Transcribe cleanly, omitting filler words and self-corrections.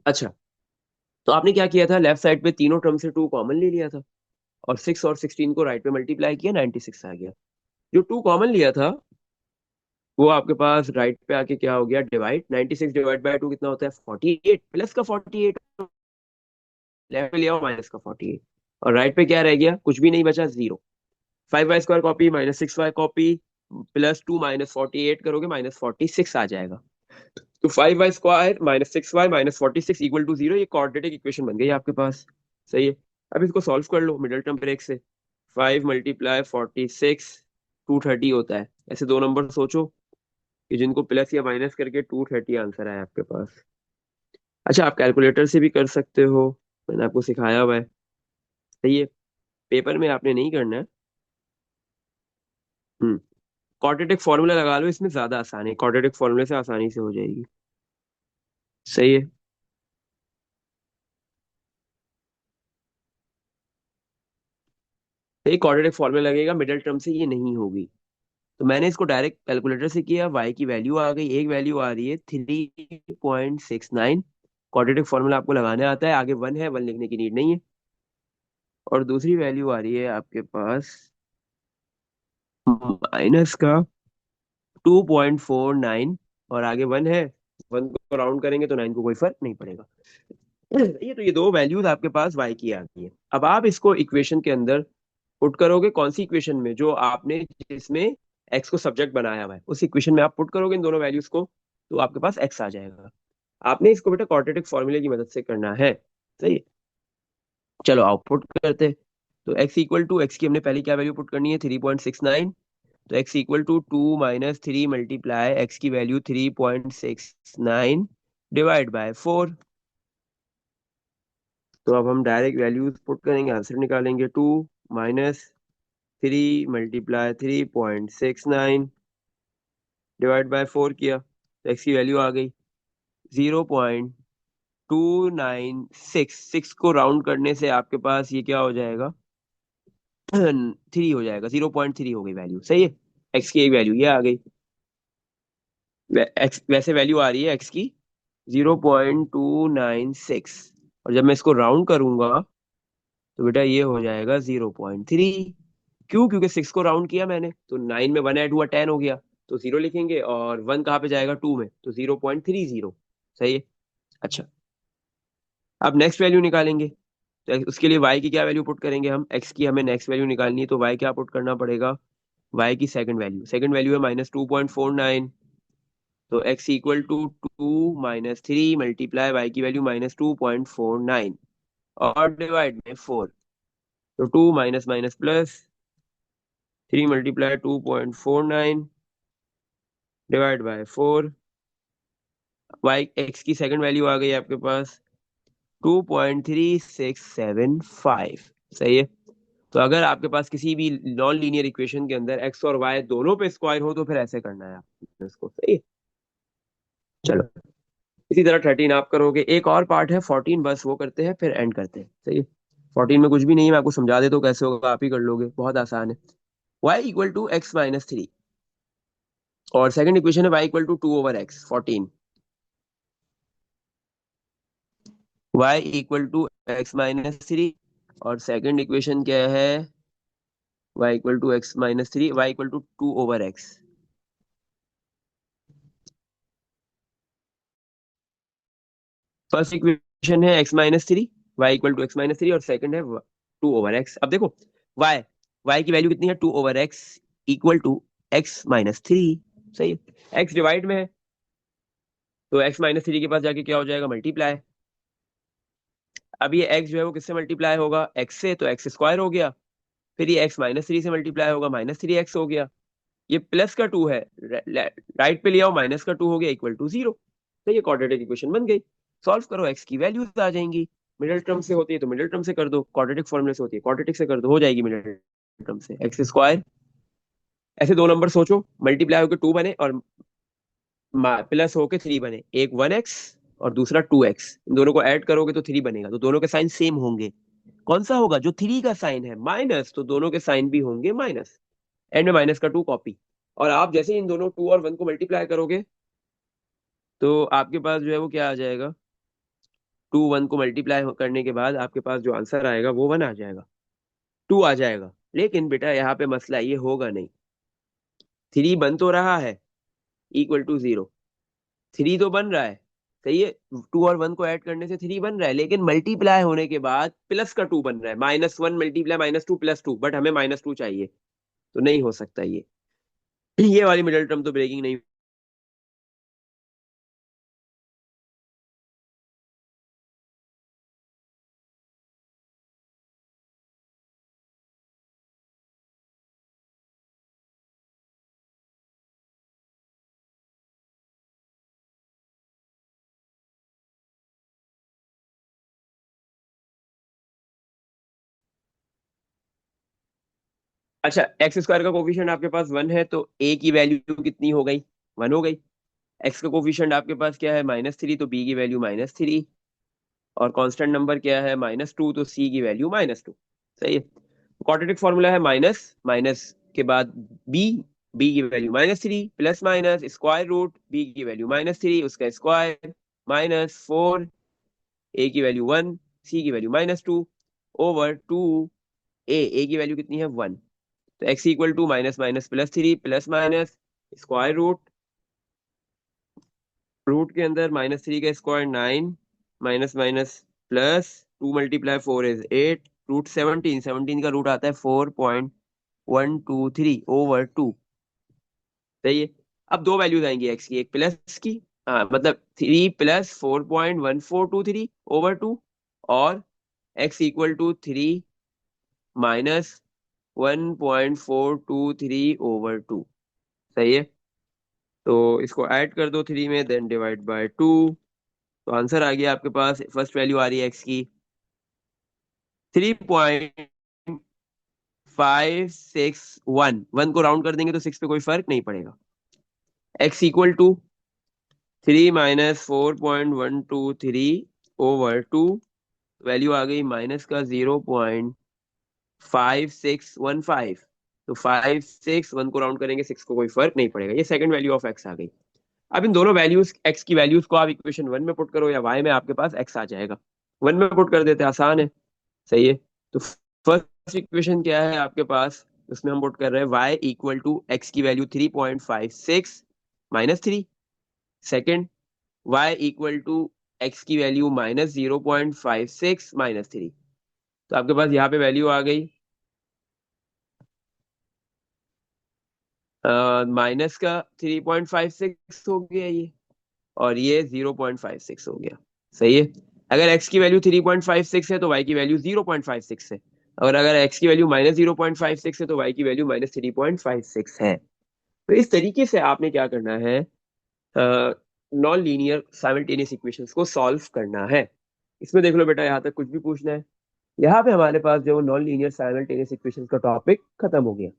अच्छा, तो आपने क्या किया था, लेफ्ट साइड पे तीनों टर्म से टू कॉमन ले लिया था, और 6 और 16 को राइट पे मल्टीप्लाई किया, 96 आ गया। जो टू कॉमन लिया था वो आपके पास राइट पे आके क्या हो गया, डिवाइड। 96 डिवाइड बाय टू कितना होता है, 48, प्लस का 48। लेफ्ट पे लिया हुआ माइनस का 48, और राइट पे क्या रह गया, कुछ भी नहीं बचा, zero. 5y² copy minus 6y copy, plus two minus 48 करोगे, -46 आ जाएगा। तो 5y² minus 6y minus 46 equal to zero, ये क्वाड्रेटिक इक्वेशन बन गई आपके पास। सही है। अब इसको सॉल्व कर लो मिडिल टर्म ब्रेक से। 5 × 46 230 होता है। ऐसे दो नंबर सोचो कि जिनको प्लस या माइनस करके 230 आंसर आया आपके पास। अच्छा, आप कैलकुलेटर से भी कर सकते हो, मैंने आपको सिखाया हुआ है। सही है। पेपर में आपने नहीं करना है। हम्म। क्वाड्रेटिक फॉर्मूला लगा लो, इसमें ज्यादा आसान है, क्वाड्रेटिक फॉर्मूले से आसानी से हो जाएगी। सही है। सही, क्वाड्रेटिक फॉर्मूला लगेगा, मिडिल टर्म से ये नहीं होगी। तो मैंने इसको डायरेक्ट कैलकुलेटर से किया, वाई की वैल्यू आ गई, एक वैल्यू आ रही है 3.69। क्वाड्रेटिक फॉर्मूला आपको लगाने आता है, आगे वन है, वन लिखने की नीड नहीं है। और दूसरी वैल्यू आ रही है आपके पास माइनस का 2.49, और आगे वन है, वन को राउंड करेंगे तो नाइन को कोई फर्क नहीं पड़ेगा। ये तो ये दो वैल्यूज आपके पास वाई की आ गई है। अब आप इसको इक्वेशन के अंदर पुट करोगे, कौन सी इक्वेशन में, जो आपने जिसमें एक्स को सब्जेक्ट बनाया हुआ है, उस इक्वेशन में आप पुट करोगे इन दोनों वैल्यूज को, तो आपके पास एक्स आ जाएगा। आपने इसको बेटा क्वाड्रेटिक फॉर्मूले की मदद से करना है। सही है। चलो आउटपुट करते हैं। तो एक्स इक्वल टू, एक्स की हमने पहले क्या वैल्यू पुट करनी है, 3.69। तो x equal to 2 - 3 multiply X की वैल्यू 3.69 डिवाइड बाय 4। तो अब हम डायरेक्ट वैल्यूज पुट करेंगे, आंसर निकालेंगे। 2 - 3 मल्टीप्लाई 3.69 डिवाइड बाय 4 किया, तो एक्स की वैल्यू आ गई 0.296। सिक्स को राउंड करने से आपके पास ये क्या हो जाएगा, 3 हो जाएगा, 0.3 हो गई वैल्यू। सही है। एक्स की एक वैल्यू ये आ गई। एक्स वैसे वैल्यू आ रही है एक्स की 0.296, और जब मैं इसको राउंड करूंगा तो बेटा ये हो जाएगा 0.3। क्यों, क्योंकि सिक्स को राउंड किया मैंने, तो नाइन में वन ऐड हुआ, 10 हो गया। तो जीरो लिखेंगे, और वन कहाँ पे जाएगा, टू में, तो 0.30। सही है। अच्छा, अब नेक्स्ट वैल्यू निकालेंगे। तो उसके लिए y की क्या वैल्यू पुट करेंगे हम, x की हमें नेक्स्ट वैल्यू निकालनी है, तो y क्या पुट करना पड़ेगा, y की सेकंड वैल्यू है -2.49। तो x equal to 2 - 3 multiply y की वैल्यू -2.49, और डिवाइड में 4। तो two minus minus plus, 3 × 2.49 divide by 4। Y X की सेकंड वैल्यू आ गई आपके पास 2.3675। सही है। तो अगर आपके पास किसी भी नॉन लीनियर इक्वेशन के अंदर एक्स और वाई दोनों पे स्क्वायर हो, तो फिर ऐसे करना है आपको इसको। सही है। चलो, इसी तरह 13 आप करोगे। एक और पार्ट है 14, बस वो करते हैं फिर एंड करते हैं। सही है। 14 में कुछ भी नहीं है, मैं आपको समझा देता हूँ कैसे होगा, आप ही कर लोगे, बहुत आसान है। y = x - 3, और सेकंड इक्वेशन है y = 2/x 14। y = x - 3, और सेकंड इक्वेशन क्या है, y = x - 3, y = 2/x। First equation है x - 3, y = x - 3, और सेकंड है 2/x। अब देखो, y y की वैल्यू कितनी है, 2/x इक्वल टू x - 3। सही है। x डिवाइड में है, तो x - 3 के पास जाके क्या हो जाएगा, मल्टीप्लाई। अब ये x जो है वो किससे मल्टीप्लाई होगा, x से, तो x स्क्वायर हो गया। फिर ये x - 3 से मल्टीप्लाई होगा, -3x हो गया। ये प्लस का टू है, राइट पे ले आओ, माइनस का टू हो गया, इक्वल टू जीरो। तो ये क्वाड्रेटिक इक्वेशन बन गई। सॉल्व करो, एक्स की वैल्यूज आ जाएंगी। मिडिल टर्म से होती है तो मिडिल टर्म से कर दो, क्वाड्रेटिक फॉर्मूले से होती है क्वाड्रेटिक से कर दो, हो जाएगी मिडिल टर्म से एक्स स्क्वायर। ऐसे दो नंबर सोचो, मल्टीप्लाई होकर टू बने और प्लस होके थ्री बने, एक 1x और दूसरा 2x, इन दोनों को ऐड करोगे तो थ्री बनेगा, तो दोनों के साइन सेम होंगे। कौन सा होगा, जो थ्री का साइन है माइनस, तो दोनों के साइन भी होंगे माइनस। एंड में माइनस का टू कॉपी। और आप जैसे इन दोनों टू और वन को मल्टीप्लाई करोगे, तो आपके पास जो है वो क्या आ जाएगा, टू वन को मल्टीप्लाई करने के बाद आपके पास जो आंसर आएगा वो वन आ जाएगा, टू आ जाएगा। लेकिन बेटा यहाँ पे मसला ये होगा नहीं, थ्री बन तो रहा है इक्वल टू जीरो, थ्री तो बन रहा है, सही है, टू और वन को ऐड करने से थ्री बन रहा है, लेकिन मल्टीप्लाई होने के बाद प्लस का टू बन रहा है, minus one multiply minus two plus two, but हमें माइनस टू चाहिए, तो नहीं हो सकता ये वाली मिडिल टर्म तो ब्रेकिंग नहीं। अच्छा, एक्स स्क्वायर का कोफिशिएंट आपके पास वन है, तो ए की वैल्यू कितनी हो गई, वन हो गई। एक्स का कोफिशिएंट आपके पास क्या है, माइनस थ्री, तो बी की वैल्यू माइनस थ्री। और कांस्टेंट नंबर क्या है, माइनस टू, तो सी की वैल्यू माइनस टू। सही है। क्वाड्रेटिक फॉर्मूला है माइनस माइनस के बाद बी, बी की value minus three, plus minus square root b की वैल्यू माइनस थ्री उसका स्क्वायर, माइनस फोर, ए की वैल्यू वन, सी की value minus two, over two, a की वैल्यू कितनी है, वन। तो x equal to minus minus plus three, plus minus square root, root के अंदर माइनस थ्री का square nine, minus minus plus two multiply four is eight, root seventeen, seventeen का root आता है 4.123 ओवर टू। सही है। अब दो वैल्यूज आएंगी एक्स की, एक प्लस की, हाँ मतलब थ्री प्लस 4.1423 ओवर टू, और X equal to three minus 1.423 over two. सही है। तो इसको ऐड कर दो थ्री में, देन डिवाइड बाय टू, तो आंसर आ गया आपके पास, फर्स्ट वैल्यू आ रही है एक्स की 3.561, वन को राउंड कर देंगे तो सिक्स पे कोई फर्क नहीं पड़ेगा। X equal to three minus 4.123 over two, value आ गई माइनस का 0.5615, तो फाइव सिक्स, वन को राउंड करेंगे सिक्स को कोई फर्क नहीं पड़ेगा, ये सेकंड वैल्यू ऑफ एक्स आ गई। अब इन दोनों वैल्यूज, एक्स की वैल्यूज को आप इक्वेशन वन में पुट करो या वाई में, आपके पास एक्स आ जाएगा। वन में पुट कर देते हैं, आसान है। सही है। तो फर्स्ट इक्वेशन क्या है आपके पास, उसमें हम पुट कर रहे हैं y इक्वल टू एक्स की value 3.56 minus three, second y equal to X की वैल्यू माइनस 0.56 माइनस थ्री, तो आपके पास यहाँ पे वैल्यू आ गई माइनस का 3.56 हो गया ये, और ये 0.56 हो गया। सही है। अगर x की वैल्यू 3.56 है तो y की वैल्यू 0.56 है, और अगर x की वैल्यू माइनस 0.56 है तो y की वैल्यू माइनस 3.56 है। तो इस तरीके से आपने क्या करना है, नॉन लीनियर साइमल्टेनियस इक्वेशंस को सॉल्व करना है। इसमें देख लो बेटा, यहाँ तक कुछ भी पूछना है, यहाँ पे हमारे पास जो नॉन लीनियर साइमल्टेनियस इक्वेशंस का टॉपिक खत्म हो गया।